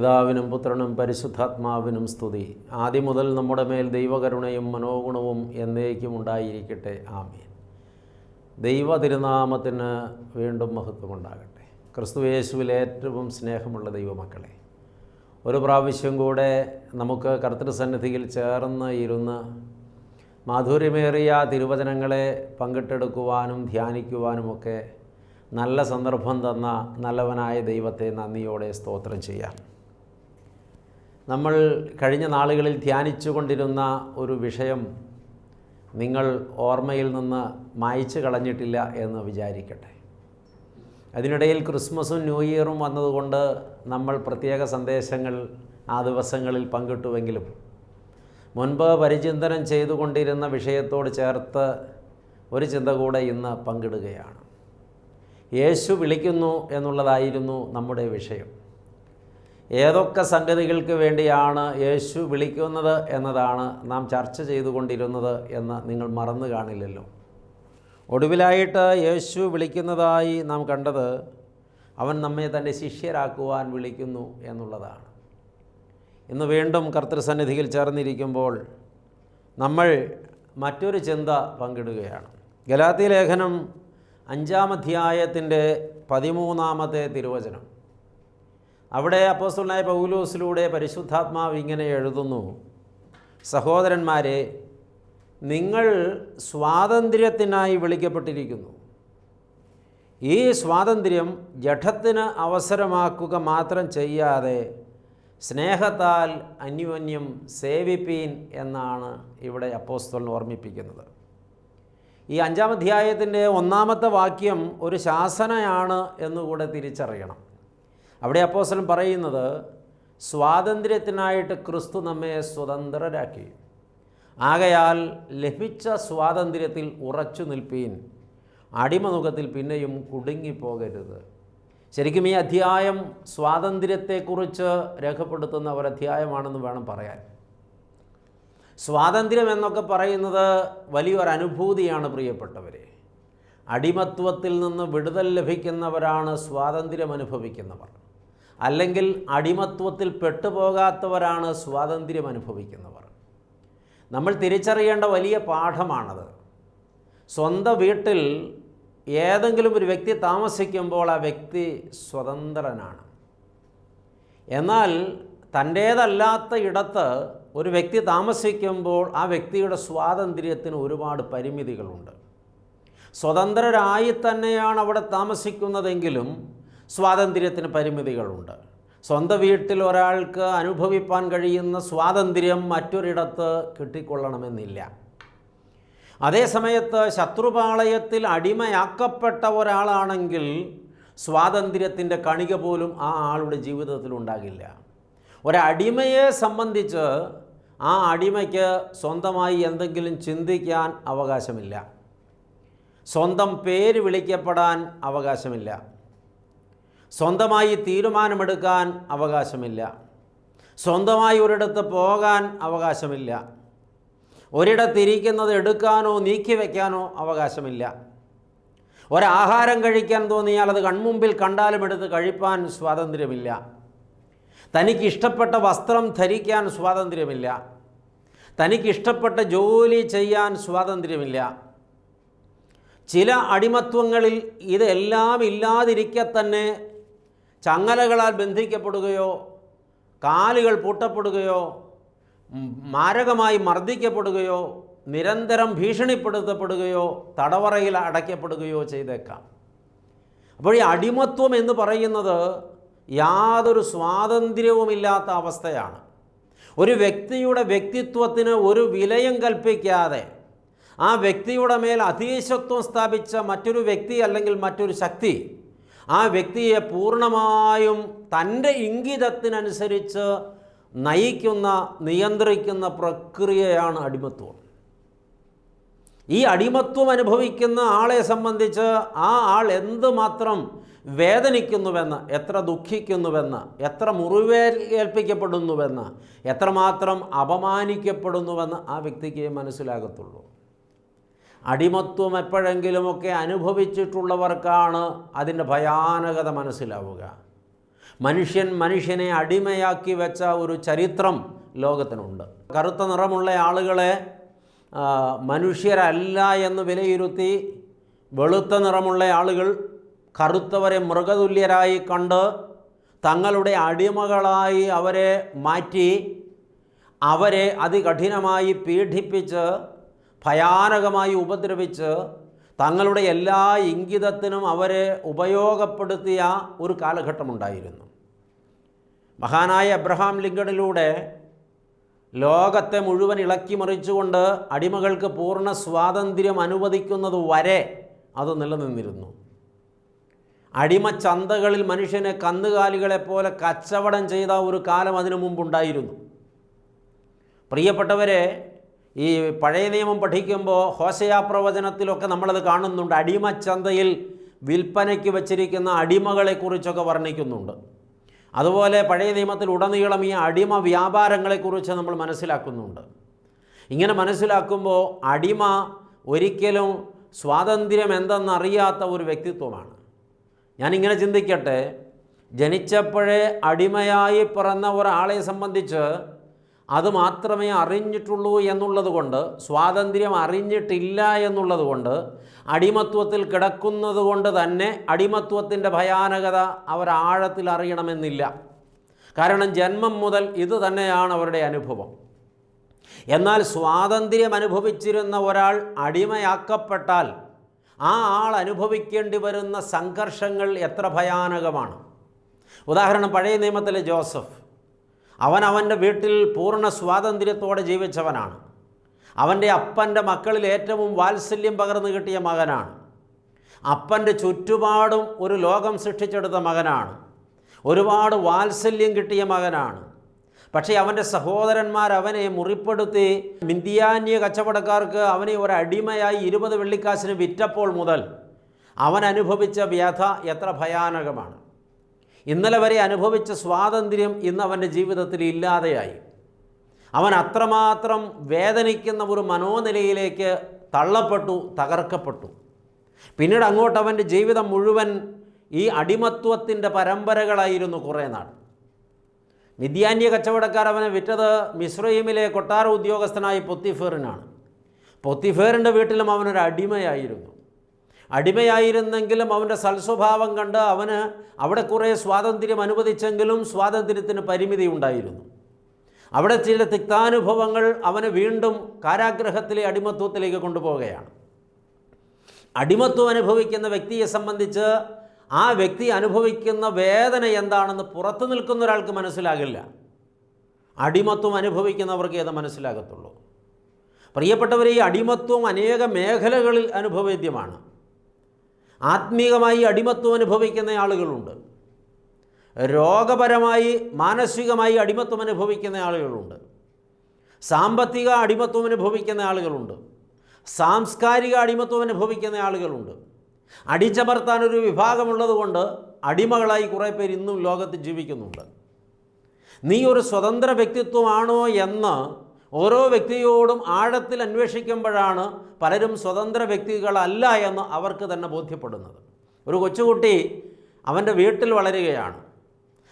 പിതാവിനും പുത്രനും പരിശുദ്ധാത്മാവിനും സ്തുതി. ആദ്യം മുതൽ നമ്മുടെ മേൽ ദൈവകരുണയും മനോഗുണവും എന്നേക്കും ഉണ്ടായിരിക്കട്ടെ. ആമേൻ. ദൈവ തിരുനാമത്തിന് വീണ്ടും മഹത്വമുണ്ടാകട്ടെ. ക്രിസ്തുയേശുവിൽ ഏറ്റവും സ്നേഹമുള്ള ദൈവമക്കളെ, ഒരു പ്രാവശ്യം കൂടെ നമുക്ക് കർത്തൃസന്നിധിയിൽ ചേർന്ന് ഇരുന്ന് മാധുര്യമേറിയ തിരുവചനങ്ങളെ പങ്കിട്ടെടുക്കുവാനും ധ്യാനിക്കുവാനുമൊക്കെ നല്ല സന്ദർഭം തന്ന നല്ലവനായ ദൈവത്തെ നന്ദിയോടെ സ്തോത്രം ചെയ്യാം. നമ്മൾ കഴിഞ്ഞ നാളുകളിൽ ധ്യാനിച്ചു കൊണ്ടിരുന്ന ഒരു വിഷയം നിങ്ങൾ ഓർമ്മയിൽ നിന്ന് മായ്ച്ചു കളഞ്ഞിട്ടില്ല എന്ന് വിചാരിക്കട്ടെ. അതിനിടയിൽ ക്രിസ്മസും ന്യൂ ഇയറും വന്നതുകൊണ്ട് നമ്മൾ പ്രത്യേക സന്ദേശങ്ങൾ ആ ദിവസങ്ങളിൽ പങ്കിട്ടുവെങ്കിലും മുൻപ് പരിചിന്തനം ചെയ്തുകൊണ്ടിരുന്ന വിഷയത്തോട് ചേർത്ത് ഒരു ചിന്ത കൂടെ ഇന്ന് പങ്കിടുകയാണ്. യേശു വിളിക്കുന്നു എന്നുള്ളതായിരുന്നു നമ്മുടെ വിഷയം. ഏതൊക്കെ സംഗതികൾക്ക് വേണ്ടിയാണ് യേശു വിളിക്കുന്നത് എന്നതാണ് നാം ചർച്ച ചെയ്തുകൊണ്ടിരുന്നത് എന്ന് നിങ്ങൾ മറന്നു കാണില്ലല്ലോ. ഒടുവിലായിട്ട് യേശു വിളിക്കുന്നതായി നാം കണ്ടത് അവൻ നമ്മെ തൻ്റെ ശിഷ്യരാക്കുവാൻ വിളിക്കുന്നു എന്നുള്ളതാണ്. ഇന്ന് വീണ്ടും കർത്തൃസന്നിധിയിൽ ചേർന്നിരിക്കുമ്പോൾ നമ്മൾ മറ്റൊരു ചിന്ത പങ്കിടുകയാണ്. ഗലാത്യ ലേഖനം 5-ാം അധ്യായത്തിൻ്റെ 13-ാമത്തെ തിരുവചനം. അവിടെ അപ്പോസ്തലനായ പൗലോസിലൂടെ പരിശുദ്ധാത്മാവ് ഇങ്ങനെ എഴുതുന്നു: സഹോദരന്മാരെ, നിങ്ങൾ സ്വാതന്ത്ര്യത്തിനായി വിളിക്കപ്പെട്ടിരിക്കുന്നു. ഈ സ്വാതന്ത്ര്യം ജഡത്തിന് അവസരമാക്കുക മാത്രം ചെയ്യാതെ സ്നേഹത്താൽ അന്യോന്യം സേവിപ്പീൻ എന്നാണ് ഇവിടെ അപ്പോസ്തലൻ ഓർമ്മിപ്പിക്കുന്നത്. ഈ 5-ാം അധ്യായത്തിൻ്റെ 1-ാമത്തെ വാക്യം ഒരു ശാസനയാണ് എന്നുകൂടെ തിരിച്ചറിയണം. അവിടെ അപ്പോസ്തലൻ പറയുന്നത്, സ്വാതന്ത്ര്യത്തിനായിട്ട് ക്രിസ്തു നമ്മെ സ്വതന്ത്രരാക്കി, ആകയാൽ ലഭിച്ച സ്വാതന്ത്ര്യത്തിൽ ഉറച്ചു നിൽപ്പീൻ, അടിമനുഖത്തിൽ പിന്നെയും കുടുങ്ങിപ്പോകരുത്. ശരിക്കും ഈ അധ്യായം സ്വാതന്ത്ര്യത്തെക്കുറിച്ച് രേഖപ്പെടുത്തുന്ന ഒരധ്യായമാണെന്ന് വേണം പറയാൻ. സ്വാതന്ത്ര്യം എന്നൊക്കെ പറയുന്നത് വലിയൊരനുഭൂതിയാണ് പ്രിയപ്പെട്ടവരെ. അടിമത്വത്തിൽ നിന്ന് വിടുതൽ ലഭിക്കുന്നവരാണ് സ്വാതന്ത്ര്യം അനുഭവിക്കുന്നവർ. അല്ലെങ്കിൽ അടിമത്വത്തിൽ പെട്ടുപോകാത്തവരാണ് സ്വാതന്ത്ര്യം അനുഭവിക്കുന്നവർ. നമ്മൾ തിരിച്ചറിയേണ്ട വലിയ പാഠമാണത്. സ്വന്തം വീട്ടിൽ ഏതെങ്കിലും ഒരു വ്യക്തി താമസിക്കുമ്പോൾ ആ വ്യക്തി സ്വതന്ത്രനാണ്. എന്നാൽ തൻ്റേതല്ലാത്ത ഇടത്ത് ഒരു വ്യക്തി താമസിക്കുമ്പോൾ ആ വ്യക്തിയുടെ സ്വാതന്ത്ര്യത്തിന് ഒരുപാട് പരിമിതികളുണ്ട്. സ്വതന്ത്രരായി തന്നെയാണ് അവിടെ താമസിക്കുന്നതെങ്കിലും സ്വാതന്ത്ര്യത്തിന് പരിമിതികളുണ്ട്. സ്വന്തം വീട്ടിൽ ഒരാൾക്ക് അനുഭവിപ്പാൻ കഴിയുന്ന സ്വാതന്ത്ര്യം മറ്റൊരിടത്ത് കിട്ടിക്കൊള്ളണമെന്നില്ല. അതേസമയത്ത് ശത്രുപാളയത്തിൽ അടിമയാക്കപ്പെട്ട ഒരാളാണെങ്കിൽ സ്വാതന്ത്ര്യത്തിൻ്റെ കണിക പോലും ആ ആളുടെ ജീവിതത്തിലുണ്ടാകില്ല. ഒരടിമയെ സംബന്ധിച്ച് ആ അടിമയ്ക്ക് സ്വന്തമായി എന്തെങ്കിലും ചിന്തിക്കാൻ അവകാശമില്ല. സ്വന്തം പേര് വിളിക്കപ്പെടാൻ അവകാശമില്ല. സ്വന്തമായി തീരുമാനമെടുക്കാൻ അവകാശമില്ല. സ്വന്തമായി ഒരിടത്ത് പോകാൻ അവകാശമില്ല. ഒരിടത്തിരിക്കുന്നത് എടുക്കാനോ നീക്കി വയ്ക്കാനോ അവകാശമില്ല. ഒരാഹാരം കഴിക്കാൻ തോന്നിയാൽ അത് കൺമുമ്പിൽ കണ്ടാലും എടുത്ത് കഴിപ്പാൻ സ്വാതന്ത്ര്യമില്ല. തനിക്കിഷ്ടപ്പെട്ട വസ്ത്രം ധരിക്കാൻ സ്വാതന്ത്ര്യമില്ല. തനിക്കിഷ്ടപ്പെട്ട ജോലി ചെയ്യാൻ സ്വാതന്ത്ര്യമില്ല. ചില അടിമത്വങ്ങളിൽ ഇതെല്ലാം ഇല്ലാതിരിക്കെ തന്നെ ചങ്ങലകളാൽ ബന്ധിക്കപ്പെടുകയോ കാലുകൾ പൂട്ടപ്പെടുകയോ മാരകമായി മർദ്ദിക്കപ്പെടുകയോ നിരന്തരം ഭീഷണിപ്പെടുത്തപ്പെടുകയോ തടവറയിൽ അടയ്ക്കപ്പെടുകയോ ചെയ്തേക്കാം. അപ്പോൾ ഈ അടിമത്വം എന്ന് പറയുന്നത് യാതൊരു സ്വാതന്ത്ര്യവുമില്ലാത്ത അവസ്ഥയാണ്. ഒരു വ്യക്തിയുടെ വ്യക്തിത്വത്തിന് ഒരു വിലയും കൽപ്പിക്കാതെ ആ വ്യക്തിയുടെ മേൽ അധീശത്വം സ്ഥാപിച്ച മറ്റൊരു വ്യക്തി അല്ലെങ്കിൽ മറ്റൊരു ശക്തി ആ വ്യക്തിയെ പൂർണ്ണമായും തൻ്റെ ഇംഗിതത്തിനനുസരിച്ച് നയിക്കുന്ന നിയന്ത്രിക്കുന്ന പ്രക്രിയയാണ് അടിമത്വം. ഈ അടിമത്വം അനുഭവിക്കുന്ന ആളെ സംബന്ധിച്ച് ആ ആൾ എന്തുമാത്രം വേദനിക്കുന്നുവെന്ന്, എത്ര ദുഃഖിക്കുന്നുവെന്ന്, എത്ര മുറിവേൽപ്പിക്കപ്പെടുന്നുവെന്ന്, എത്രമാത്രം അപമാനിക്കപ്പെടുന്നുവെന്ന് ആ വ്യക്തിക്ക് മനസ്സിലാകത്തുള്ളൂ. അടിമത്വം എപ്പോഴെങ്കിലുമൊക്കെ അനുഭവിച്ചിട്ടുള്ളവർക്കാണ് അതിൻ്റെ ഭയാനകത മനസ്സിലാവുക. മനുഷ്യൻ മനുഷ്യനെ അടിമയാക്കി വെച്ച ഒരു ചരിത്രം ലോകത്തിനുണ്ട്. കറുത്ത നിറമുള്ള ആളുകളെ മനുഷ്യരല്ല എന്ന് വിലയിരുത്തി വെളുത്ത നിറമുള്ള ആളുകൾ കറുത്തവരെ മൃഗതുല്യരായി കണ്ട് തങ്ങളുടെ അടിമകളായി അവരെ മാറ്റി അവരെ അതികഠിനമായി പീഡിപ്പിച്ച് ഭയാനകമായി ഉപദ്രവിച്ച് തങ്ങളുടെ എല്ലാ ഇംഗിതത്തിനും അവരെ ഉപയോഗപ്പെടുത്തിയ ഒരു കാലഘട്ടമുണ്ടായിരുന്നു. മഹാനായ എബ്രഹാം ലിങ്കണിലൂടെ ലോകത്തെ മുഴുവൻ ഇളക്കി മറിച്ചുകൊണ്ട് അടിമകൾക്ക് പൂർണ്ണ സ്വാതന്ത്ര്യം അനുവദിക്കുന്നത് വരെ അത് നിലനിന്നിരുന്നു. അടിമച്ചന്തകളിൽ മനുഷ്യനെ കന്നുകാലികളെപ്പോലെ കച്ചവടം ചെയ്ത ഒരു കാലം അതിനു മുമ്പുണ്ടായിരുന്നു. പ്രിയപ്പെട്ടവരെ, ഈ പഴയ നിയമം പഠിക്കുമ്പോൾ ഹോശയ പ്രവചനത്തിലൊക്കെ നമ്മളത് കാണുന്നുണ്ട്. അടിമച്ചന്തയിൽ വിൽപ്പനയ്ക്ക് വച്ചിരിക്കുന്ന അടിമകളെക്കുറിച്ചൊക്കെ വർണ്ണിക്കുന്നുണ്ട്. അതുപോലെ പഴയ നിയമത്തിൽ ഉടനീളം ഈ അടിമ വ്യാപാരങ്ങളെക്കുറിച്ച് നമ്മൾ മനസ്സിലാക്കുന്നുണ്ട്. ഇങ്ങനെ മനസ്സിലാക്കുമ്പോൾ അടിമ ഒരിക്കലും സ്വാതന്ത്ര്യം എന്തെന്നറിയാത്ത ഒരു വ്യക്തിത്വമാണ്. ഞാനിങ്ങനെ ചിന്തിക്കട്ടെ, ജനിച്ചപ്പോഴേ അടിമയായി പിറന്ന ഒരാളെ സംബന്ധിച്ച് അത് മാത്രമേ അറിഞ്ഞിട്ടുള്ളൂ എന്നുള്ളത് കൊണ്ട്, സ്വാതന്ത്ര്യം അറിഞ്ഞിട്ടില്ല എന്നുള്ളത് കൊണ്ട്, അടിമത്വത്തിൽ കിടക്കുന്നത് കൊണ്ട് തന്നെ അടിമത്വത്തിൻ്റെ ഭയാനകത അവർ ആഴത്തിൽ അറിയണമെന്നില്ല. കാരണം ജന്മം മുതൽ ഇത് തന്നെയാണ് അവരുടെ അനുഭവം. എന്നാൽ സ്വാതന്ത്ര്യം അനുഭവിച്ചിരുന്ന ഒരാൾ അടിമയാക്കപ്പെട്ടാൽ ആ ആൾ അനുഭവിക്കേണ്ടി വരുന്ന സംഘർഷങ്ങൾ എത്ര ഭയാനകമാണ്. ഉദാഹരണം, പഴയ നിയമത്തിലെ ജോസഫ്, അവൻ്റെ വീട്ടിൽ പൂർണ്ണ സ്വാതന്ത്ര്യത്തോടെ ജീവിച്ചവനാണ്. അവൻ്റെ അപ്പൻ്റെ മക്കളിൽ ഏറ്റവും വാത്സല്യം പകർന്നു കിട്ടിയ മകനാണ്. അപ്പൻ്റെ ചുറ്റുപാടും ഒരു ലോകം സൃഷ്ടിച്ചെടുത്ത മകനാണ്. ഒരുപാട് വാത്സല്യം കിട്ടിയ മകനാണ്. പക്ഷേ അവൻ്റെ സഹോദരന്മാർ അവനെ മുറിപ്പെടുത്തി മിദ്യാന്യ കച്ചവടക്കാർക്ക് അവനെ ഒരടിമയായി 20 വെള്ളിക്കാശിന് വിറ്റപ്പോൾ മുതൽ അവൻ അനുഭവിച്ച വ്യഥ എത്ര ഭയാനകമാണ്. ഇന്നലെ വരെ അനുഭവിച്ച സ്വാതന്ത്ര്യം ഇന്ന് അവൻ്റെ ജീവിതത്തിൽ ഇല്ലാതെയായി. അവൻ അത്രമാത്രം വേദനിക്കുന്ന ഒരു മനോനിലയിലേക്ക് തള്ളപ്പെട്ടു, തകർക്കപ്പെട്ടു. പിന്നീട് അങ്ങോട്ട് അവൻ്റെ ജീവിതം മുഴുവൻ ഈ അടിമത്വത്തിൻ്റെ പരമ്പരകളായിരുന്നു കുറേ നാൾ. മിദ്യാന്യ കച്ചവടക്കാർ അവനെ വിറ്റത് മിസ്രയീമിലെ കൊട്ടാര ഉദ്യോഗസ്ഥനായ പൊത്തിഫേറിനാണ്. പൊത്തിഫേറിൻ്റെ വീട്ടിലും അവനൊരു അടിമയായിരുന്നു. അടിമയായിരുന്നെങ്കിലും അവൻ്റെ സൽസ്വഭാവം കണ്ട് അവന് അവിടെ കുറേ സ്വാതന്ത്ര്യം അനുവദിച്ചെങ്കിലും സ്വാതന്ത്ര്യത്തിന് പരിമിതി ഉണ്ടായിരുന്നു. അവിടെ ചില തിക്താനുഭവങ്ങൾ അവനെ വീണ്ടും കാരാഗ്രഹത്തിലെ അടിമത്വത്തിലേക്ക് കൊണ്ടുപോവുകയാണ്. അടിമത്വം അനുഭവിക്കുന്ന വ്യക്തിയെ സംബന്ധിച്ച് ആ വ്യക്തി അനുഭവിക്കുന്ന വേദന എന്താണെന്ന് പുറത്തു നിൽക്കുന്ന ഒരാൾക്ക് മനസ്സിലാകില്ല. അടിമത്വം അനുഭവിക്കുന്നവർക്ക് അത് മനസ്സിലാകത്തുള്ളൂ. പ്രിയപ്പെട്ടവരെ, ഈ അടിമത്വം അനേക മേഖലകളിൽ അനുഭവേദ്യമാണ്. ആത്മീകമായി അടിമത്വം അനുഭവിക്കുന്ന ആളുകളുണ്ട്. രോഗപരമായി മാനസികമായി അടിമത്വം അനുഭവിക്കുന്ന ആളുകളുണ്ട്. സാമ്പത്തിക അടിമത്വം അനുഭവിക്കുന്ന ആളുകളുണ്ട്. സാംസ്കാരിക അടിമത്വം അനുഭവിക്കുന്ന ആളുകളുണ്ട്. അടിച്ചമർത്താനൊരു വിഭാഗമുള്ളത് കൊണ്ട് അടിമകളായി കുറേ പേര് ഇന്നും ലോകത്ത് ജീവിക്കുന്നുണ്ട്. നീ ഒരു സ്വതന്ത്ര വ്യക്തിത്വമാണോ എന്ന് ഓരോ വ്യക്തിയോടും ആഴത്തിൽ അന്വേഷിക്കുമ്പോഴാണ് പലരും സ്വതന്ത്ര വ്യക്തികളല്ല എന്ന് അവർക്ക് തന്നെ ബോധ്യപ്പെടുന്നത്. ഒരു കൊച്ചുകുട്ടി അവൻ്റെ വീട്ടിൽ വളരുകയാണ്.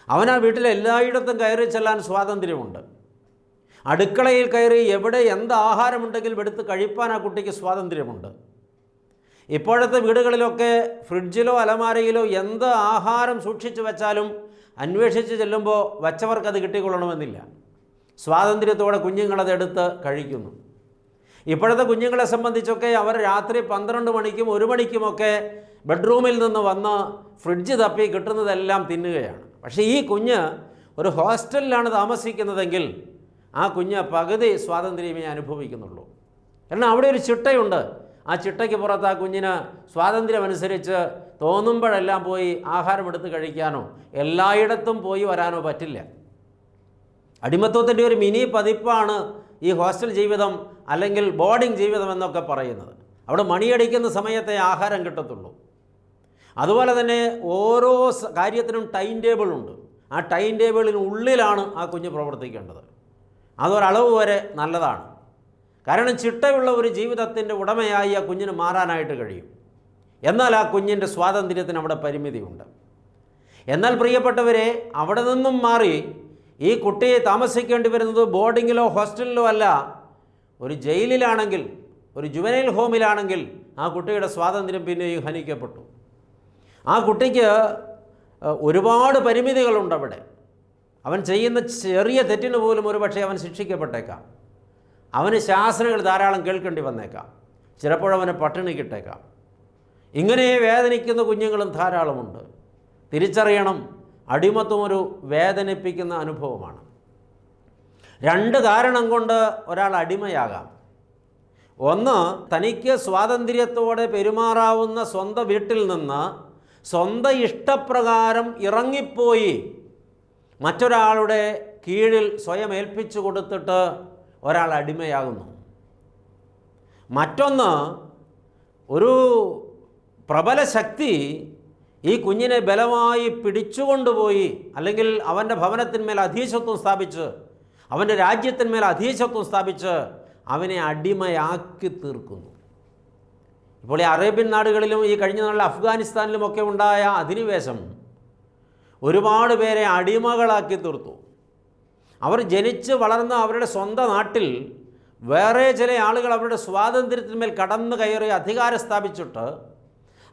അവൻ ആ വീട്ടിൽ എല്ലായിടത്തും കയറി ചെല്ലാൻ സ്വാതന്ത്ര്യമുണ്ട്. അടുക്കളയിൽ കയറി എവിടെ എന്ത് ആഹാരമുണ്ടെങ്കിലും എടുത്ത് കഴിപ്പാൻ ആ കുട്ടിക്ക് സ്വാതന്ത്ര്യമുണ്ട്. ഇപ്പോഴത്തെ വീടുകളിലൊക്കെ ഫ്രിഡ്ജിലോ അലമാരയിലോ എന്ത് ആഹാരം സൂക്ഷിച്ചു വെച്ചാലും അന്വേഷിച്ച് ചെല്ലുമ്പോൾ വച്ചവർക്കത് കിട്ടിക്കൊള്ളണമെന്നില്ല. സ്വാതന്ത്ര്യത്തോടെ കുഞ്ഞുങ്ങളതെടുത്ത് കഴിക്കുന്നു. ഇപ്പോഴത്തെ കുഞ്ഞുങ്ങളെ സംബന്ധിച്ചൊക്കെ അവർ രാത്രി 12 മണിക്കും 1 മണിക്കുമൊക്കെ ബെഡ്റൂമിൽ നിന്ന് വന്ന് ഫ്രിഡ്ജ് തപ്പി കിട്ടുന്നതെല്ലാം തിന്നുകയാണ്. പക്ഷേ ഈ കുഞ്ഞ് ഒരു ഹോസ്റ്റലിലാണ് താമസിക്കുന്നതെങ്കിൽ ആ കുഞ്ഞ് പകുതി സ്വാതന്ത്ര്യമേ അനുഭവിക്കുന്നുള്ളൂ. കാരണം അവിടെ ഒരു ചിട്ടയുണ്ട്. ആ ചിട്ടയ്ക്ക് പുറത്ത് ആ കുഞ്ഞിന് സ്വാതന്ത്ര്യമനുസരിച്ച് തോന്നുമ്പോഴെല്ലാം പോയി ആഹാരമെടുത്ത് കഴിക്കാനോ എല്ലായിടത്തും പോയി വരാനോ പറ്റില്ല. അടിമത്വത്തിൻ്റെ ഒരു മിനി പതിപ്പാണ് ഈ ഹോസ്റ്റൽ ജീവിതം അല്ലെങ്കിൽ ബോർഡിംഗ് ജീവിതം എന്നൊക്കെ പറയുന്നത്. അവിടെ മണിയടിക്കുന്ന സമയത്തെ ആഹാരം കിട്ടത്തുള്ളൂ. അതുപോലെ തന്നെ ഓരോ കാര്യത്തിനും ടൈം ടേബിളുണ്ട്. ആ ടൈം ടേബിളിനുള്ളിലാണ് ആ കുഞ്ഞ് പ്രവർത്തിക്കേണ്ടത്. അതൊരളവ് വരെ നല്ലതാണ്. കാരണം ചിട്ടയുള്ള ഒരു ജീവിതത്തിൻ്റെ ഉടമയായി ആ കുഞ്ഞിന് മാറാനായിട്ട് കഴിയും. എന്നാൽ ആ കുഞ്ഞിൻ്റെ സ്വാതന്ത്ര്യത്തിന് അവിടെ പരിമിതിയുണ്ട്. എന്നാൽ പ്രിയപ്പെട്ടവരെ, അവിടെ നിന്നും മാറി ഈ കുട്ടിയെ താമസിക്കേണ്ടി വരുന്നത് ബോർഡിങ്ങിലോ ഹോസ്റ്റലിലോ അല്ല, ഒരു ജയിലിലാണെങ്കിൽ, ഒരു ജുവനൈൽ ഹോമിലാണെങ്കിൽ ആ കുട്ടിയുടെ സ്വാതന്ത്ര്യം പിന്നെയും ഹനിക്കപ്പെട്ടു. ആ കുട്ടിക്ക് ഒരുപാട് പരിമിതികളുണ്ട് അവിടെ. അവൻ ചെയ്യുന്ന ചെറിയ തെറ്റിന് പോലും ഒരുപക്ഷെ അവൻ ശിക്ഷിക്കപ്പെട്ടേക്കാം. അവന് ശാസനകൾ ധാരാളം കേൾക്കേണ്ടി വന്നേക്കാം. ചിലപ്പോഴവന് പട്ടിണി കിട്ടേക്കാം. ഇങ്ങനെ വേദനിക്കുന്ന കുഞ്ഞുങ്ങളും ധാരാളമുണ്ട്. തിരിച്ചറിയണം, അടിമത്വം ഒരു വേദനിപ്പിക്കുന്ന അനുഭവമാണ്. 2 കാരണം കൊണ്ട് ഒരാൾ അടിമയാകാം. ഒന്ന്, തനിക്ക് സ്വാതന്ത്ര്യത്തോടെ പെരുമാറാവുന്ന സ്വന്തം വീട്ടിൽ നിന്ന് സ്വന്തം ഇഷ്ടപ്രകാരം ഇറങ്ങിപ്പോയി മറ്റൊരാളുടെ കീഴിൽ സ്വയം ഏൽപ്പിച്ചു കൊടുത്തിട്ട് ഒരാൾ അടിമയാകുന്നു. മറ്റൊന്ന്, ഒരു പ്രബല ശക്തി ഈ കുഞ്ഞിനെ ബലമായി പിടിച്ചുകൊണ്ടുപോയി, അല്ലെങ്കിൽ അവൻ്റെ ഭവനത്തിന്മേൽ അധീശത്വം സ്ഥാപിച്ച്, അവൻ്റെ രാജ്യത്തിന്മേൽ അധീശത്വം സ്ഥാപിച്ച് അവനെ അടിമയാക്കി തീർക്കുന്നു. ഇപ്പോൾ ഈ അറേബ്യൻ നാടുകളിലും ഈ കഴിഞ്ഞ നാളിൽ അഫ്ഗാനിസ്ഥാനിലുമൊക്കെ ഉണ്ടായ അധിനിവേശം ഒരുപാട് പേരെ അടിമകളാക്കി തീർത്തു. അവർ ജനിച്ച് വളർന്ന അവരുടെ സ്വന്തം നാട്ടിൽ വേറെ ചില ആളുകൾ അവരുടെ സ്വാതന്ത്ര്യത്തിന്മേൽ കടന്നു കയറി അധികാരം സ്ഥാപിച്ചിട്ട്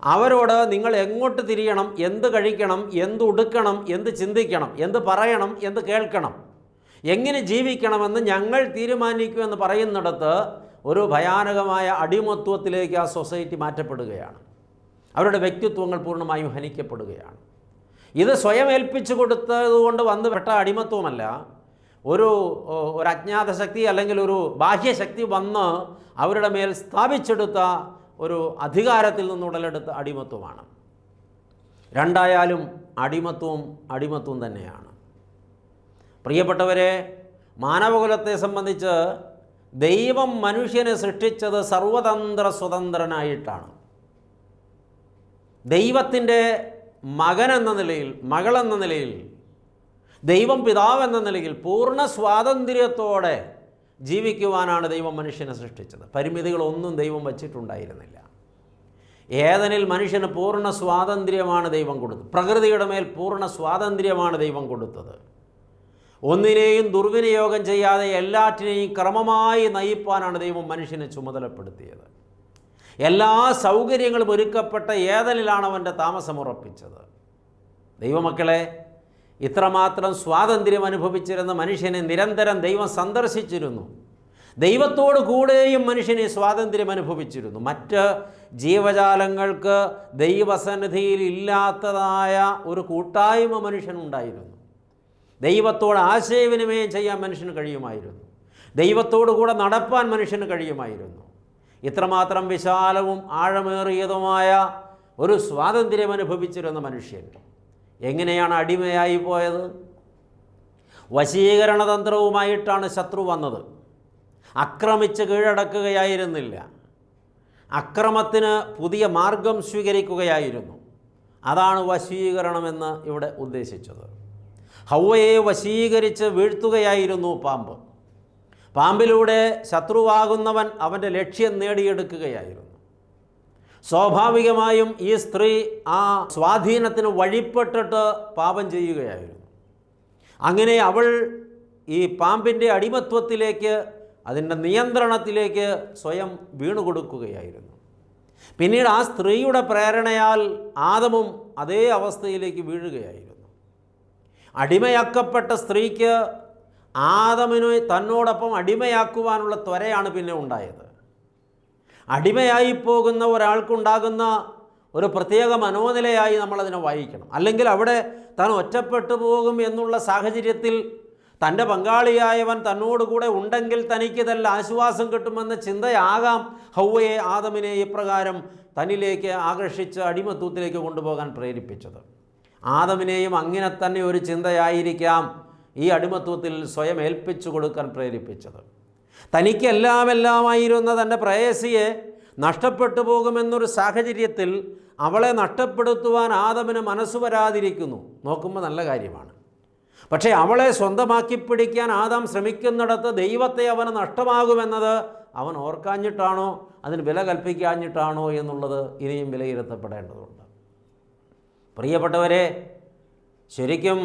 അവരോട് നിങ്ങൾ എങ്ങോട്ട് തിരിയണം, എന്ത് കഴിക്കണം, എന്ത് ഉടുക്കണം, എന്ത് ചിന്തിക്കണം, എന്ത് പറയണം, എന്ത് കേൾക്കണം, എങ്ങനെ ജീവിക്കണമെന്ന് ഞങ്ങൾ തീരുമാനിക്കുമെന്ന് പറയുന്നിടത്ത് ഒരു ഭയാനകമായ അടിമത്വത്തിലേക്ക് ആ സൊസൈറ്റി മാറ്റപ്പെടുകയാണ്. അവരുടെ വ്യക്തിത്വങ്ങൾ പൂർണ്ണമായും ഹനിക്കപ്പെടുകയാണ്. ഇത് സ്വയം ഏൽപ്പിച്ചു കൊടുത്തതുകൊണ്ട് വന്നുപെട്ട അടിമത്വമല്ല, ഒരു അജ്ഞാത ശക്തി അല്ലെങ്കിൽ ഒരു ബാഹ്യശക്തി വന്ന് അവരുടെ മേൽ സ്ഥാപിച്ചെടുത്ത ഒരു അധികാരത്തിൽ നിന്നുടലെടുത്ത അടിമത്വമാണ്. രണ്ടായാലും അടിമത്വം തന്നെയാണ്. പ്രിയപ്പെട്ടവരെ, മാനവകുലത്തെ സംബന്ധിച്ച് ദൈവം മനുഷ്യനെ സൃഷ്ടിച്ചത് സർവതന്ത്ര സ്വതന്ത്രനായിട്ടാണ്. ദൈവത്തിൻ്റെ മകനെന്ന നിലയിൽ, മകളെന്ന നിലയിൽ, ദൈവം പിതാവെന്ന നിലയിൽ പൂർണ്ണ സ്വാതന്ത്ര്യത്തോടെ ജീവിക്കുവാനാണ് ദൈവം മനുഷ്യനെ സൃഷ്ടിച്ചത്. പരിമിതികളൊന്നും ദൈവം വച്ചിട്ടുണ്ടായിരുന്നില്ല. ഏദനിൽ മനുഷ്യന് പൂർണ്ണ സ്വാതന്ത്ര്യമാണ് ദൈവം കൊടുത്തത്. പ്രകൃതിയുടെ മേൽ പൂർണ്ണ സ്വാതന്ത്ര്യമാണ് ദൈവം കൊടുത്തത്. ഒന്നിനെയും ദുർവിനിയോഗം ചെയ്യാതെ എല്ലാറ്റിനെയും ക്രമമായി നയിപ്പാനാണ് ദൈവം മനുഷ്യനെ ചുമതലപ്പെടുത്തിയത്. എല്ലാ സൗകര്യങ്ങളും ഒരുക്കപ്പെട്ട ഏദനിലാണ് അവൻ്റെ താമസമുറപ്പിച്ചത്. ദൈവമക്കളെ, ഇത്രമാത്രം സ്വാതന്ത്ര്യം അനുഭവിച്ചിരുന്ന മനുഷ്യനെ നിരന്തരം ദൈവം സന്ദർശിച്ചിരുന്നു. ദൈവത്തോടു കൂടെയും മനുഷ്യനെ സ്വാതന്ത്ര്യം അനുഭവിച്ചിരുന്നു. മറ്റ് ജീവജാലങ്ങൾക്ക് ദൈവസന്നിധിയിൽ ഇല്ലാത്തതായ ഒരു കൂട്ടായ്മ മനുഷ്യനുണ്ടായിരുന്നു. ദൈവത്തോട് ആശയവിനിമയം ചെയ്യാൻ മനുഷ്യന് കഴിയുമായിരുന്നു. ദൈവത്തോടു കൂടെ നടപ്പാൻ മനുഷ്യന് കഴിയുമായിരുന്നു. ഇത്രമാത്രം വിശാലവും ആഴമേറിയതുമായ ഒരു സ്വാതന്ത്ര്യം അനുഭവിച്ചിരുന്ന മനുഷ്യൻ എങ്ങനെയാണ് അടിമയായി പോയത്? വശീകരണതന്ത്രവുമായിട്ടാണ് ശത്രു വന്നത്. ആക്രമിച്ച് കീഴടക്കുകയായിരുന്നില്ല, അക്രമത്തിന് പുതിയ മാർഗം സ്വീകരിക്കുകയായിരുന്നു. അതാണ് വശീകരണമെന്ന് ഇവിടെ ഉദ്ദേശിച്ചത്. ഹൗവയെ വശീകരിച്ച് വീഴ്ത്തുകയായിരുന്നു പാമ്പ്. പാമ്പിലൂടെ ശത്രുവാകുന്നവൻ അവൻ്റെ ലക്ഷ്യം നേടിയെടുക്കുകയായിരുന്നു. സ്വാഭാവികമായും ഈ സ്ത്രീ ആ സ്വാധീനത്തിന് വഴിപ്പെട്ടിട്ട് പാപം ചെയ്യുകയായിരുന്നു. അങ്ങനെ അവൾ ഈ പാമ്പിൻ്റെ അടിമത്വത്തിലേക്ക്, അതിൻ്റെ നിയന്ത്രണത്തിലേക്ക് സ്വയം വീണുകൊടുക്കുകയായിരുന്നു. പിന്നീട് ആ സ്ത്രീയുടെ പ്രേരണയാൽ ആദമും അതേ അവസ്ഥയിലേക്ക് വീഴുകയായിരുന്നു. അടിമയാക്കപ്പെട്ട സ്ത്രീക്ക് ആദമിനെ തന്നോടൊപ്പം അടിമയാക്കുവാനുള്ള ത്വരയാണ് പിന്നെ ഉണ്ടായത്. അടിമയായി പോകുന്ന ഒരാൾക്കുണ്ടാകുന്ന ഒരു പ്രത്യേക മനോനിലയായി നമ്മളതിനെ വായിക്കണം. അല്ലെങ്കിൽ അവിടെ താൻ ഒറ്റപ്പെട്ടു പോകും എന്നുള്ള സാഹചര്യത്തിൽ തൻ്റെ പങ്കാളിയായവൻ തന്നോടുകൂടെ ഉണ്ടെങ്കിൽ തനിക്ക് ഇതെല്ലാം ആശ്വാസം കിട്ടുമെന്ന ചിന്തയാകാം ഹൗവയെ, ആദമിനെ ഇപ്രകാരം തന്നിലേക്ക് ആകർഷിച്ച് അടിമത്വത്തിലേക്ക് കൊണ്ടുപോകാൻ പ്രേരിപ്പിച്ചത്. ആദമിനെയും അങ്ങനെ തന്നെ ഒരു ചിന്തയായിരിക്കാം ഈ അടിമത്വത്തിൽ സ്വയം ഏൽപ്പിച്ചു കൊടുക്കാൻ പ്രേരിപ്പിച്ചത്. തനിക്കെല്ലാമെല്ലാമായിരുന്ന തൻ്റെ പ്രേയസിയെ നഷ്ടപ്പെട്ടു പോകുമെന്നൊരു സാഹചര്യത്തിൽ അവളെ നഷ്ടപ്പെടുത്തുവാൻ ആദമിന് മനസ്സ് വരാതിരിക്കുന്നു. നോക്കുമ്പോൾ നല്ല കാര്യമാണ്. പക്ഷേ അവളെ സ്വന്തമാക്കി പിടിക്കാൻ ആദാം ശ്രമിക്കുന്നിടത്ത് ദൈവത്തെ അവന് നഷ്ടമാകുമെന്നത് അവൻ ഓർക്കാഞ്ഞിട്ടാണോ, അതിന് വില കൽപ്പിക്കാഞ്ഞിട്ടാണോ എന്നുള്ളത് ഇനിയും വിലയിരുത്തപ്പെടേണ്ടതുണ്ട്. പ്രിയപ്പെട്ടവരെ, ശരിക്കും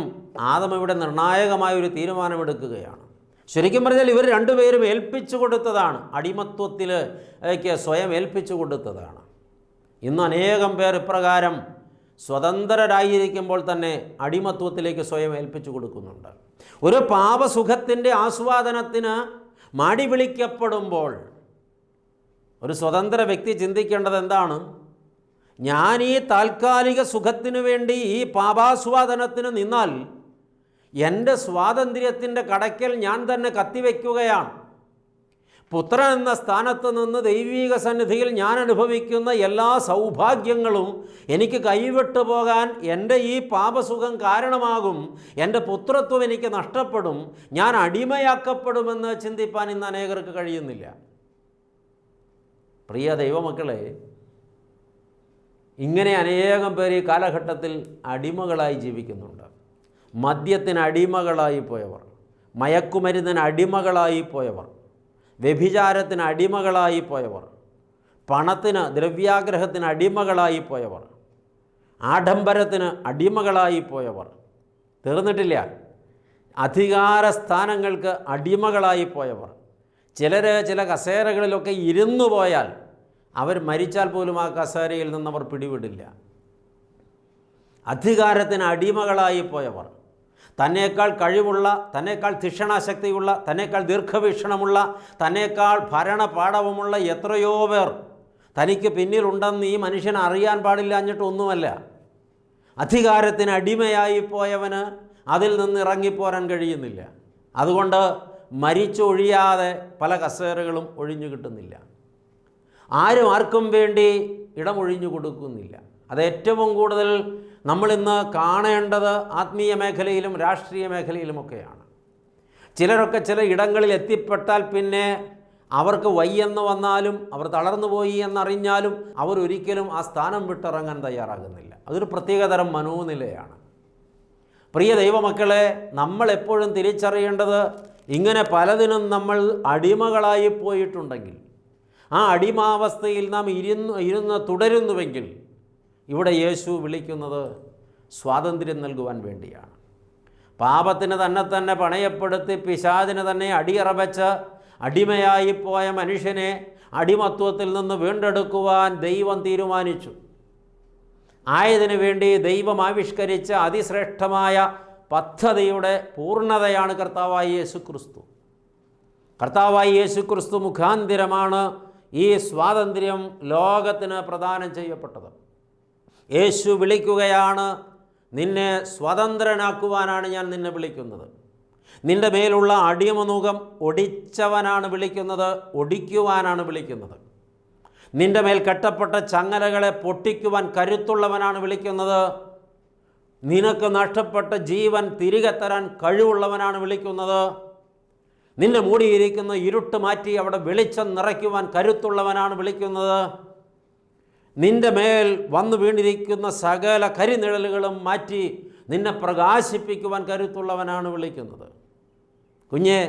ആദം ഇവിടെ നിർണായകമായൊരു തീരുമാനമെടുക്കുകയാണ്. ശരിക്കും പറഞ്ഞാൽ ഇവർ രണ്ടുപേരും ഏൽപ്പിച്ചു കൊടുത്തതാണ്, അടിമത്വത്തിലേക്ക് സ്വയം ഏൽപ്പിച്ചു കൊടുത്തതാണ്. ഇന്ന് അനേകം പേർ ഇപ്രകാരം സ്വതന്ത്രരായിരിക്കുമ്പോൾ തന്നെ അടിമത്വത്തിലേക്ക് സ്വയം ഏൽപ്പിച്ചു കൊടുക്കുന്നുണ്ട്. ഒരു പാപസുഖത്തിൻ്റെ ആസ്വാദനത്തിന് മാടി വിളിക്കപ്പെടുമ്പോൾ ഒരു സ്വതന്ത്ര വ്യക്തി ചിന്തിക്കേണ്ടത് എന്താണ്? ഞാൻ ഈ താൽക്കാലിക സുഖത്തിനു വേണ്ടി ഈ പാപാസ്വാദനത്തിന് നിന്നാൽ എൻ്റെ സ്വാതന്ത്ര്യത്തിൻ്റെ കടയ്ക്കൽ ഞാൻ തന്നെ കത്തിവെക്കുകയാണ്. പുത്രൻ എന്ന സ്ഥാനത്ത് നിന്ന് ദൈവീക സന്നിധിയിൽ ഞാൻ അനുഭവിക്കുന്ന എല്ലാ സൗഭാഗ്യങ്ങളും എനിക്ക് കൈവിട്ടു പോകാൻ എൻ്റെ ഈ പാപസുഖം കാരണമാകും. എൻ്റെ പുത്രത്വം എനിക്ക് നഷ്ടപ്പെടും, ഞാൻ അടിമയാക്കപ്പെടുമെന്ന് ചിന്തിപ്പാൻ ഇന്ന് അനേകർക്ക് കഴിയുന്നില്ല. പ്രിയ ദൈവമക്കളെ, ഇങ്ങനെ അനേകം പേർ ഈ കാലഘട്ടത്തിൽ അടിമകളായി ജീവിക്കുന്നുണ്ട്. മദ്യത്തിന് അടിമകളായി പോയവർ, മയക്കുമരുന്നിന് അടിമകളായി പോയവർ, വ്യഭിചാരത്തിന് അടിമകളായി പോയവർ, പണത്തിന് ദ്രവ്യാഗ്രഹത്തിന് അടിമകളായി പോയവർ, ആഡംബരത്തിന് അടിമകളായി പോയവർ, തീർന്നിട്ടില്ല, അധികാര സ്ഥാനങ്ങൾക്ക് അടിമകളായി പോയവർ, ചിലർ ചില കസേരകളിലൊക്കെ ഇരുന്നു പോയാൽ അവർ മരിച്ചാൽ പോലും ആ കസേരയിൽ നിന്നവർ പിടിവിടില്ല. അധികാരത്തിന് അടിമകളായി പോയവർ, തന്നേക്കാൾ കഴിവുള്ള, തന്നേക്കാൾ തീക്ഷണാശക്തിയുള്ള, തന്നേക്കാൾ ദീർഘവീക്ഷണമുള്ള, തന്നേക്കാൾ ഭരണപാടവമുള്ള എത്രയോ പേർ തനിക്ക് പിന്നിലുണ്ടെന്ന് ഈ മനുഷ്യൻ അറിയാൻ പാടില്ലാഞ്ഞിട്ടൊന്നുമല്ല. അധികാരത്തിന് അടിമയായി പോയവന് അതിൽ നിന്ന് ഇറങ്ങിപ്പോരാൻ കഴിയുന്നില്ല. അതുകൊണ്ട് മരിച്ചൊഴിയാതെ പല കസേരകളും ഒഴിഞ്ഞു കിട്ടുന്നില്ല. ആരും ആർക്കും വേണ്ടി ഇടമൊഴിഞ്ഞു കൊടുക്കുന്നില്ല. അത് ഏറ്റവും കൂടുതൽ നമ്മളിന്ന് കാണേണ്ടത് ആത്മീയ മേഖലയിലും രാഷ്ട്രീയ മേഖലയിലുമൊക്കെയാണ്. ചിലരൊക്കെ ചില ഇടങ്ങളിൽ എത്തിപ്പെട്ടാൽ പിന്നെ അവർക്ക് വയ്യെന്ന് വന്നാലും അവർ തളർന്നു പോയി എന്നറിഞ്ഞാലും അവരൊരിക്കലും ആ സ്ഥാനം വിട്ടിറങ്ങാൻ തയ്യാറാകുന്നില്ല. അതൊരു പ്രത്യേകതരം മനോനിലയാണ്. പ്രിയ ദൈവമക്കളെ, നമ്മളെപ്പോഴും തിരിച്ചറിയേണ്ടത് ഇങ്ങനെ പലതിനും നമ്മൾ അടിമകളായി പോയിട്ടുണ്ടെങ്കിൽ, ആ അടിമാവസ്ഥയിൽ നാം ഇരുന്ന് തുടരുന്നുവെങ്കിൽ ഇവിടെ യേശു വിളിക്കുന്നത് സ്വാതന്ത്ര്യം നൽകുവാൻ വേണ്ടിയാണ്. പാപത്തിന് തന്നെ പണയപ്പെടുത്തി പിശാചിന് തന്നെ അടിയറവച്ച് അടിമയായിപ്പോയ മനുഷ്യനെ അടിമത്വത്തിൽ നിന്ന് വീണ്ടെടുക്കുവാൻ ദൈവം തീരുമാനിച്ചു. ആയതിനു വേണ്ടി ദൈവം ആവിഷ്കരിച്ച അതിശ്രേഷ്ഠമായ പദ്ധതിയുടെ പൂർണ്ണതയാണ് കർത്താവായ യേശു ക്രിസ്തു. കർത്താവായ യേശു ക്രിസ്തു മുഖാന്തിരമാണ് ഈ സ്വാതന്ത്ര്യം ലോകത്തിന് പ്രദാനം ചെയ്യപ്പെട്ടത്. യേശു വിളിക്കുകയാണ്, നിന്നെ സ്വതന്ത്രനാക്കുവാനാണ് ഞാൻ നിന്നെ വിളിക്കുന്നത്. നിൻ്റെ മേലുള്ള അടിമനുകം ഒടിച്ചവനാണ് വിളിക്കുന്നത്, ഒടിക്കുവാനാണ് വിളിക്കുന്നത്. നിൻ്റെ മേൽ കെട്ടപ്പെട്ട ചങ്ങലകളെ പൊട്ടിക്കുവാൻ കരുത്തുള്ളവനാണ് വിളിക്കുന്നത്. നിനക്ക് നഷ്ടപ്പെട്ട ജീവൻ തിരികെ തരാൻ കഴിവുള്ളവനാണ് വിളിക്കുന്നത്. നിന്നെ മൂടിയിരിക്കുന്ന ഇരുട്ട് മാറ്റി അവിടെ വെളിച്ചം നിറയ്ക്കുവാൻ കരുത്തുള്ളവനാണ് വിളിക്കുന്നത്. നിൻ്റെ മേൽ വന്നു വീണിരിക്കുന്ന സകല കരിനിഴലുകളും മാറ്റി നിന്നെ പ്രകാശിപ്പിക്കുവാൻ കരുത്തുള്ളവനാണ് വിളിക്കുന്നത്. കുഞ്ഞെ,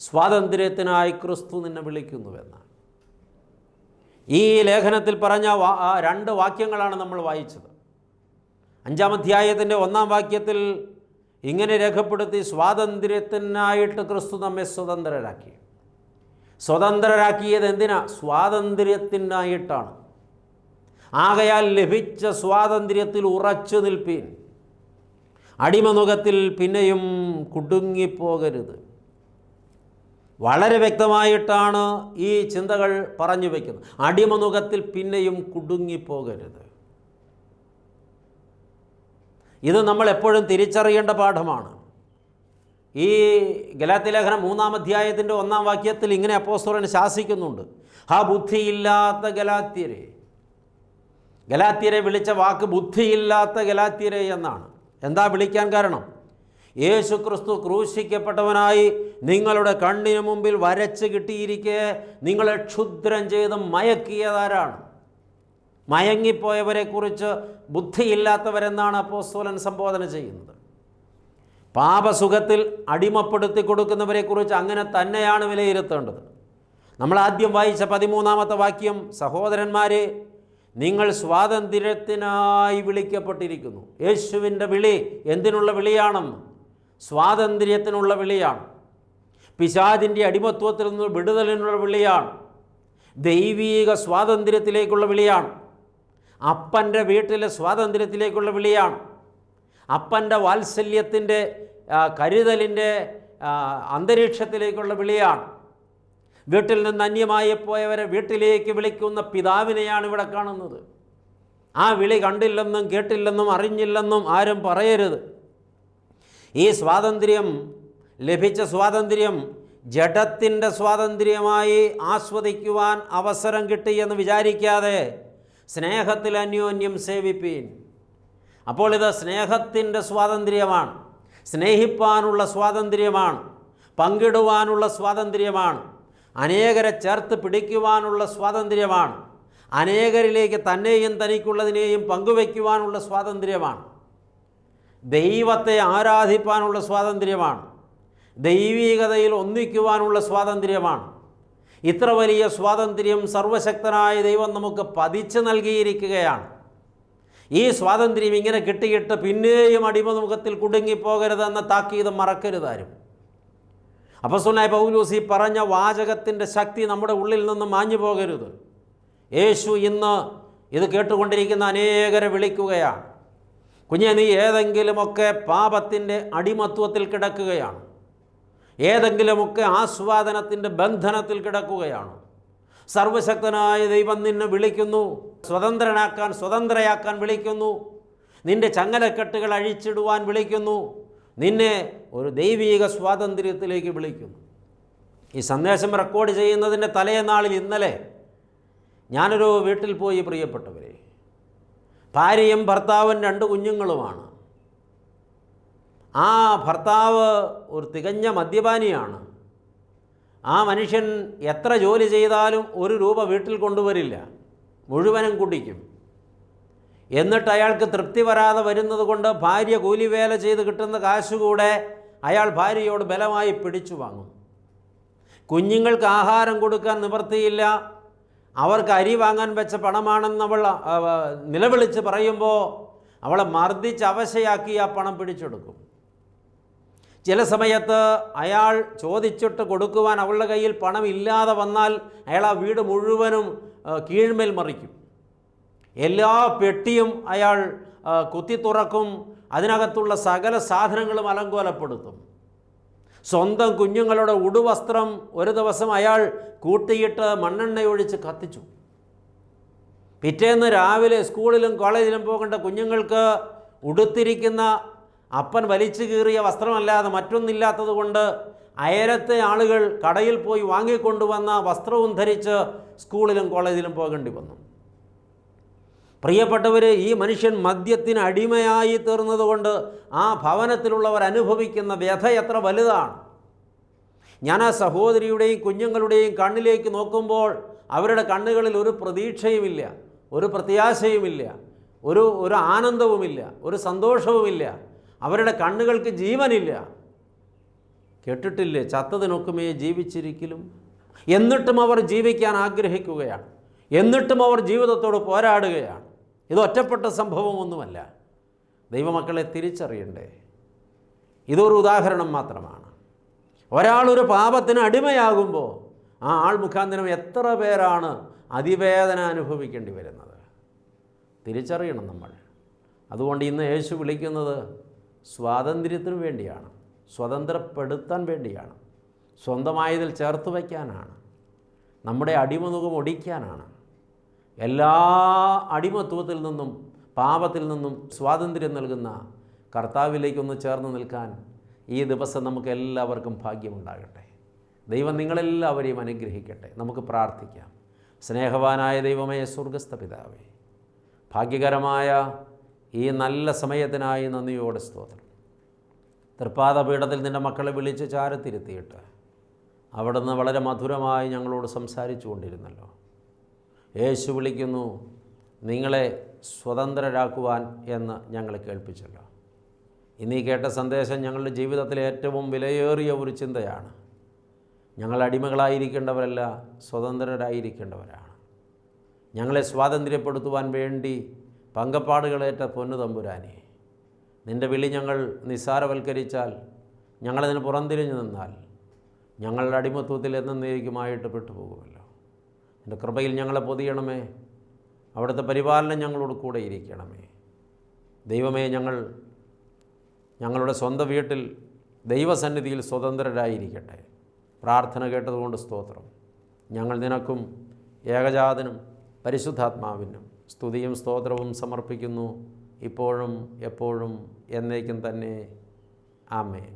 സ്വാതന്ത്ര്യത്തിനായി ക്രിസ്തു നിന്നെ വിളിക്കുന്നുവെന്ന് ഈ ലേഖനത്തിൽ പറഞ്ഞ 2 വാക്യങ്ങളാണ് നമ്മൾ വായിച്ചത്. 5-ാം അധ്യായത്തിൻ്റെ 1-ാം വാക്യത്തിൽ ഇങ്ങനെ രേഖപ്പെടുത്തി, സ്വാതന്ത്ര്യത്തിനായിട്ട് ക്രിസ്തു നമ്മെ സ്വതന്ത്രരാക്കി. സ്വതന്ത്രരാക്കിയത് എന്തിനാ? സ്വാതന്ത്ര്യത്തിനായിട്ടാണ്. ആകയാൽ ലഭിച്ച സ്വാതന്ത്ര്യത്തിൽ ഉറച്ചു നിൽപ്പീൻ, അടിമനുകത്തിൽ പിന്നെയും കുടുങ്ങിപ്പോകരുത്. വളരെ വ്യക്തമായിട്ടാണ് ഈ ചിന്തകൾ പറഞ്ഞു വയ്ക്കുന്നത്. അടിമനുകത്തിൽ പിന്നെയും കുടുങ്ങിപ്പോകരുത്. ഇത് നമ്മൾ എപ്പോഴും തിരിച്ചറിയേണ്ട പാഠമാണ്. ഈ ഗലാത്യലേഖനം 3-ാം അധ്യായത്തിൻ്റെ 1-ാം വാക്യത്തിൽ ഇങ്ങനെ അപ്പോസ്തലൻ ശാസിക്കുന്നുണ്ട്, ഹാ ബുദ്ധിയില്ലാത്ത ഗലാത്യരെ. ഗലാത്യരെ വിളിച്ച വാക്ക് ബുദ്ധിയില്ലാത്ത ഗലാത്യരെ എന്നാണ്. എന്താ വിളിക്കാൻ കാരണം? യേശു ക്രിസ്തു ക്രൂശിക്കപ്പെട്ടവനായി നിങ്ങളുടെ കണ്ണിന് മുമ്പിൽ വരച്ച് കിട്ടിയിരിക്കെ നിങ്ങളെ ക്ഷുദ്രം ചെയ്ത് മയക്കിയതാരാണ്? മയങ്ങിപ്പോയവരെക്കുറിച്ച് ബുദ്ധിയില്ലാത്തവരെന്നാണ് അപ്പോസ്തലൻ സംബോധന ചെയ്യുന്നത്. പാപസുഖത്തിൽ അടിമപ്പെടുത്തി കൊടുക്കുന്നവരെക്കുറിച്ച് അങ്ങനെ തന്നെയാണ് വിലയിരുത്തേണ്ടത്. നമ്മൾ ആദ്യം വായിച്ച 13-ാമത്തെ വാക്യം, സഹോദരന്മാരെ, നിങ്ങൾ സ്വാതന്ത്ര്യത്തിനായി വിളിക്കപ്പെട്ടിരിക്കുന്നു. യേശുവിൻ്റെ വിളി എന്തിനുള്ള വിളിയാണെന്ന്? സ്വാതന്ത്ര്യത്തിനുള്ള വിളിയാണ്. പിശാചിൻ്റെ അടിമത്വത്തിൽ നിന്ന് വിടുതലിനുള്ള വിളിയാണ്. ദൈവീക സ്വാതന്ത്ര്യത്തിലേക്കുള്ള വിളിയാണ്. അപ്പൻ്റെ വീട്ടിലെ സ്വാതന്ത്ര്യത്തിലേക്കുള്ള വിളിയാണ്. അപ്പൻ്റെ വാത്സല്യത്തിൻ്റെ കരുതലിൻ്റെ അന്തരീക്ഷത്തിലേക്കുള്ള വിളിയാണ്. വീട്ടിൽ നിന്ന് അന്യമായി പോയവരെ വീട്ടിലേക്ക് വിളിക്കുന്ന പിതാവിനെയാണ് ഇവിടെ കാണുന്നത്. ആ വിളി കണ്ടില്ലെന്നും കേട്ടില്ലെന്നും അറിഞ്ഞില്ലെന്നും ആരും പറയരുത്. ഈ സ്വാതന്ത്ര്യം, ലഭിച്ച സ്വാതന്ത്ര്യം ജഡത്തിൻ്റെ സ്വാതന്ത്ര്യമായി ആസ്വദിക്കുവാൻ അവസരം കിട്ടിയെന്ന് വിചാരിക്കാതെ സ്നേഹത്തിൽ അന്യോന്യം സേവിപ്പീൻ. അപ്പോൾ ഇത് സ്നേഹത്തിൻ്റെ സ്വാതന്ത്ര്യമാണ്, സ്നേഹിപ്പാനുള്ള സ്വാതന്ത്ര്യമാണ്, പങ്കിടുവാനുള്ള സ്വാതന്ത്ര്യമാണ്, അനേകരെ ചേർത്ത് പിടിക്കുവാനുള്ള സ്വാതന്ത്ര്യമാണ്, അനേകരിലേക്ക് തന്നെയും തനിക്കുള്ളതിനെയും പങ്കുവയ്ക്കുവാനുള്ള സ്വാതന്ത്ര്യമാണ്, ദൈവത്തെ ആരാധിപ്പാനുള്ള സ്വാതന്ത്ര്യമാണ്, ദൈവീകതയിൽ ഒന്നിക്കുവാനുള്ള സ്വാതന്ത്ര്യമാണ്. ഇത്ര വലിയ സ്വാതന്ത്ര്യം സർവശക്തനായ ദൈവം നമുക്ക് പതിച്ചു നൽകിയിരിക്കുകയാണ്. ഈ സ്വാതന്ത്ര്യം ഇങ്ങനെ കിട്ടിയിട്ട് പിന്നെയും അടിമമുഖത്തിൽ കുടുങ്ങിപ്പോകരുതെന്ന താക്കീത് മറക്കരുതാരും. അപ്പോസ്തലനായ പൗലോസ് ഈ പറഞ്ഞ വാചകത്തിൻ്റെ ശക്തി നമ്മുടെ ഉള്ളിൽ നിന്ന് മാഞ്ഞു പോകരുത്. യേശു ഇന്ന് ഇത് കേട്ടുകൊണ്ടിരിക്കുന്ന അനേകരെ വിളിക്കുകയാണ്. കുഞ്ഞെ, നീ ഏതെങ്കിലുമൊക്കെ പാപത്തിൻ്റെ അടിമത്വത്തിൽ കിടക്കുകയാണ്, ഏതെങ്കിലുമൊക്കെ ആസ്വാദനത്തിൻ്റെ ബന്ധനത്തിൽ കിടക്കുകയാണ്. സർവശക്തനായ ദൈവം നിന്നെ വിളിക്കുന്നു, സ്വതന്ത്രയാക്കാൻ വിളിക്കുന്നു, നിൻ്റെ ചങ്ങലക്കെട്ടുകൾ അഴിച്ചിടുവാൻ വിളിക്കുന്നു, നിന്നെ ഒരു ദൈവീക സ്വാതന്ത്ര്യത്തിലേക്ക് വിളിക്കുന്നു. ഈ സന്ദേശം റെക്കോർഡ് ചെയ്യുന്നതിൻ്റെ തലേനാളിൽ ഇന്നലെ ഞാനൊരു വീട്ടിൽ പോയി. പ്രിയപ്പെട്ടവരെ, ഭാര്യയും ഭർത്താവും 2 കുഞ്ഞുങ്ങളുമാണ്. ആ ഭർത്താവ് ഒരു തികഞ്ഞ മദ്യപാനിയാണ്. ആ മനുഷ്യൻ എത്ര ജോലി ചെയ്താലും 1 രൂപ വീട്ടിൽ കൊണ്ടുവരില്ല, മുഴുവനും കുടിക്കും. എന്നിട്ട് അയാൾക്ക് തൃപ്തി വരാതെ വരുന്നത് കൊണ്ട് ഭാര്യ കൂലിവേല ചെയ്ത് കിട്ടുന്ന കാശുകൂടെ അയാൾ ഭാര്യയോട് ബലമായി പിടിച്ചു വാങ്ങും. കുഞ്ഞുങ്ങൾക്ക് ആഹാരം കൊടുക്കാൻ നിവൃത്തിയില്ല. അവർക്ക് അരി വാങ്ങാൻ വെച്ച പണമാണെന്ന് അവൾ നിലവിളിച്ച് പറയുമ്പോൾ അവളെ മർദ്ദിച്ച് അവശയാക്കി ആ പണം പിടിച്ചെടുക്കും. ചില സമയത്ത് അയാൾ ചോദിച്ചിട്ട് കൊടുക്കുവാൻ അവളുടെ കയ്യിൽ പണം ഇല്ലാതെ വന്നാൽ അയാൾ ആ വീട് മുഴുവനും കീഴ്മേൽ മറിക്കും. എല്ലാ പെട്ടിയും അയാൾ കുത്തി തുറക്കും. അതിനകത്തുള്ള സകല സാധനങ്ങളും അലങ്കോലപ്പെടുത്തും. സ്വന്തം കുഞ്ഞുങ്ങളുടെ ഉടുവസ്ത്രം ഒരു ദിവസം അയാൾ കൂട്ടിയിട്ട് മണ്ണെണ്ണയൊഴിച്ച് കത്തിച്ചു. പിറ്റേന്ന് രാവിലെ സ്കൂളിലും കോളേജിലും പോകേണ്ട കുഞ്ഞുങ്ങൾക്ക് ഉടുത്തിരിക്കുന്ന അപ്പൻ വലിച്ചു കീറിയ വസ്ത്രമല്ലാതെ മറ്റൊന്നില്ലാത്തത് കൊണ്ട് അയലത്തെ ആളുകൾ കടയിൽ പോയി വാങ്ങിക്കൊണ്ടുവന്ന വസ്ത്രവും ധരിച്ച് സ്കൂളിലും കോളേജിലും പോകേണ്ടി വന്നു. പ്രിയപ്പെട്ടവർ, ഈ മനുഷ്യൻ മദ്യത്തിന് അടിമയായി തീർന്നതുകൊണ്ട് ആ ഭവനത്തിലുള്ളവർ അനുഭവിക്കുന്ന വ്യഥ എത്ര വലുതാണ്. ഞാൻ ആ സഹോദരിയുടെയും കുഞ്ഞുങ്ങളുടെയും കണ്ണിലേക്ക് നോക്കുമ്പോൾ അവരുടെ കണ്ണുകളിൽ ഒരു പ്രതീക്ഷയുമില്ല, ഒരു പ്രത്യാശയുമില്ല, ഒരു ആനന്ദവുമില്ല, ഒരു സന്തോഷവുമില്ല. അവരുടെ കണ്ണുകൾക്ക് ജീവനില്ല. കേട്ടിട്ടില്ലേ, ചത്തതിനൊക്കുമേ ജീവിച്ചിരിക്കലും. എന്നിട്ടും അവർ ജീവിക്കാൻ ആഗ്രഹിക്കുകയാണ്, എന്നിട്ടും അവർ ജീവിതത്തോട് പോരാടുകയാണ്. ഇത് ഒറ്റപ്പെട്ട സംഭവമൊന്നുമല്ല. ദൈവമക്കളെ തിരിച്ചറിയണ്ടേ, ഇതൊരു ഉദാഹരണം മാത്രമാണ്. ഒരാളൊരു പാപത്തിന് അടിമയാകുമ്പോൾ ആ ആൾ മുഖാന്തരം എത്ര പേരാണ് അതിവേദന അനുഭവിക്കേണ്ടി വരുന്നത്. തിരിച്ചറിയണം നമ്മൾ. അതുകൊണ്ട് ഇന്ന് യേശു വിളിക്കുന്നത് സ്വാതന്ത്ര്യത്തിന് വേണ്ടിയാണ്, സ്വതന്ത്രപ്പെടുത്താൻ വേണ്ടിയാണ്, സ്വന്തമായതിൽ ചേർത്ത് വയ്ക്കാനാണ്, നമ്മുടെ അടിമനുഖം ഒടിക്കാനാണ്. എല്ലാ അടിമത്വത്തിൽ നിന്നും പാപത്തിൽ നിന്നും സ്വാതന്ത്ര്യം നൽകുന്ന കർത്താവിലേക്കൊന്ന് ചേർന്ന് നിൽക്കാൻ ഈ ദിവസം നമുക്ക് എല്ലാവർക്കും ഭാഗ്യമുണ്ടാകട്ടെ. ദൈവം നിങ്ങളെല്ലാവരെയും അനുഗ്രഹിക്കട്ടെ. നമുക്ക് പ്രാർത്ഥിക്കാം. സ്നേഹവാനായ ദൈവമേ, സ്വർഗസ്ഥ പിതാവേ, ഭാഗ്യകരമായ ഈ നല്ല സമയത്തിനായി നന്ദിയോടെ സ്തോത്രം. തൃപ്പാദപീഠത്തിൽ നിൻ്റെ മക്കളെ വിളിച്ച് ചാരത്തിരുത്തിയിട്ട് അവിടുന്ന് വളരെ മധുരമായി ഞങ്ങളോട് സംസാരിച്ചു കൊണ്ടിരുന്നല്ലോ. യേശു വിളിക്കുന്നു നിങ്ങളെ സ്വതന്ത്രരാക്കുവാൻ എന്ന് ഞങ്ങളെ കേൾപ്പിച്ചല്ലോ. ഇന്നീ കേട്ട സന്ദേശം ഞങ്ങളുടെ ജീവിതത്തിലെ ഏറ്റവും വിലയേറിയ ഒരു ചിന്തയാണ്. ഞങ്ങൾ അടിമകളായിരിക്കേണ്ടവരല്ല, സ്വതന്ത്രരായിരിക്കേണ്ടവരാണ്. ഞങ്ങളെ സ്വാതന്ത്ര്യപ്പെടുത്തുവാൻ വേണ്ടി പങ്കപ്പാടുകളേറ്റ പൊന്നു തമ്പുരാനെ, നിൻ്റെ വിളി ഞങ്ങൾ നിസ്സാരവൽക്കരിച്ചാൽ, ഞങ്ങളതിന് പുറംതിരിഞ്ഞു നിന്നാൽ, ഞങ്ങളുടെ അടിമത്വത്തിൽ എന്നേക്കുമായിട്ട് പെട്ടുപോകുമല്ലോ. എൻ്റെ കൃപയിൽ ഞങ്ങളെ പൊതിയണമേ. അവിടുത്തെ പരിപാലനം ഞങ്ങളോട് കൂടെ ഇരിക്കണമേ. ദൈവമേ, ഞങ്ങളുടെ സ്വന്തം വീട്ടിൽ ദൈവസന്നിധിയിൽ സ്വതന്ത്രരായിരിക്കട്ടെ. പ്രാർത്ഥന കേട്ടതുകൊണ്ട് സ്തോത്രം. ഞങ്ങൾ നിനക്കും ഏകജാതനും പരിശുദ്ധാത്മാവിനും സ്തുതിയും സ്തോത്രവും സമർപ്പിക്കുന്നു, ഇപ്പോഴും എപ്പോഴും എന്നേക്കും തന്നെ. ആമേൻ.